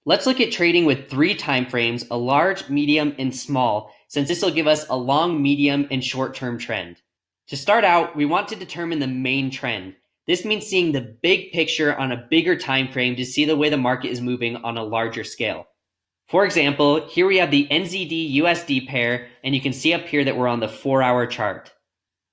Let's look at trading with 3 time frames, a large, medium, and small, since this will give us a long, medium, and short-term trend. To start out, we want to determine the main trend. This means seeing the big picture on a bigger time frame to see the way the market is moving on a larger scale. For example, here we have the NZD-USD pair, and you can see up here that we're on the 4-hour chart.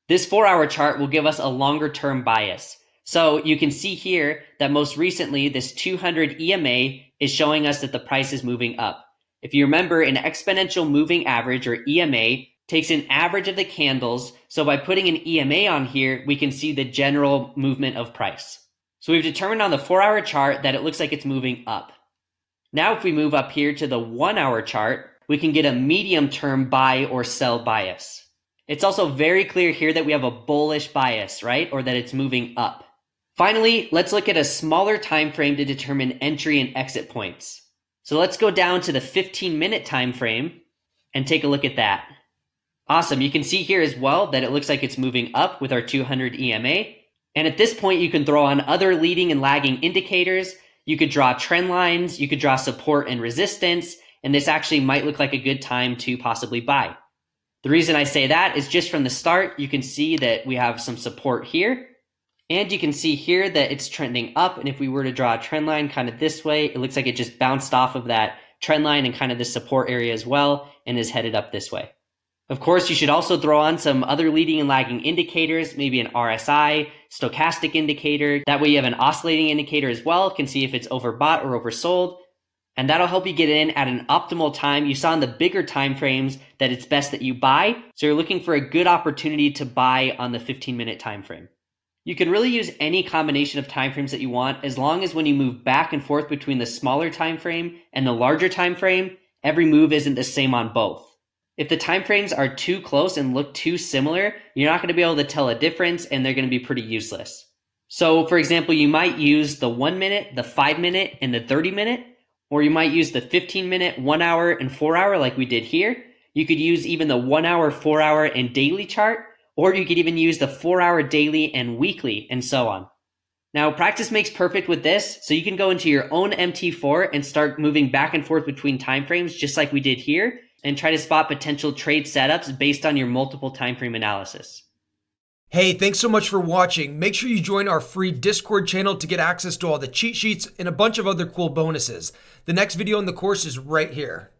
This 4-hour chart will give us a longer-term bias. So you can see here that most recently, this 200 EMA is showing us that the price is moving up. If you remember, an exponential moving average, or EMA, takes an average of the candles. So by putting an EMA on here, we can see the general movement of price. So we've determined on the 4-hour chart that it looks like it's moving up. Now if we move up here to the 1-hour chart, we can get a medium-term buy or sell bias. It's also very clear here that we have a bullish bias, right? Or that it's moving up. Finally, let's look at a smaller time frame to determine entry and exit points. So let's go down to the 15-minute time frame and take a look at that. Awesome, you can see here as well that it looks like it's moving up with our 200 EMA. And at this point, you can throw on other leading and lagging indicators. You could draw trend lines, you could draw support and resistance, and this actually might look like a good time to possibly buy. The reason I say that is just from the start, you can see that we have some support here. And you can see here that it's trending up, and if we were to draw a trend line kind of this way, it looks like it just bounced off of that trend line and kind of the support area as well, and is headed up this way. Of course, you should also throw on some other leading and lagging indicators, maybe an RSI, stochastic indicator. That way you have an oscillating indicator as well, can see if it's overbought or oversold. And that'll help you get in at an optimal time. You saw in the bigger time frames that it's best that you buy. So you're looking for a good opportunity to buy on the 15-minute time frame. You can really use any combination of time frames that you want, as long as when you move back and forth between the smaller time frame and the larger time frame, every move isn't the same on both. If the time frames are too close and look too similar, you're not going to be able to tell a difference, and they're going to be pretty useless. So for example, you might use the 1 minute, the 5 minute, and the 30 minute, or you might use the 15 minute, 1 hour, and 4 hour like we did here. You could use even the 1 hour, 4 hour, and daily chart, or you could even use the 4 hour daily and weekly, and so on. Now, practice makes perfect with this, so you can go into your own MT4 and start moving back and forth between time frames just like we did here, and try to spot potential trade setups based on your multiple time frame analysis. Hey, thanks so much for watching. Make sure you join our free Discord channel to get access to all the cheat sheets and a bunch of other cool bonuses. The next video in the course is right here.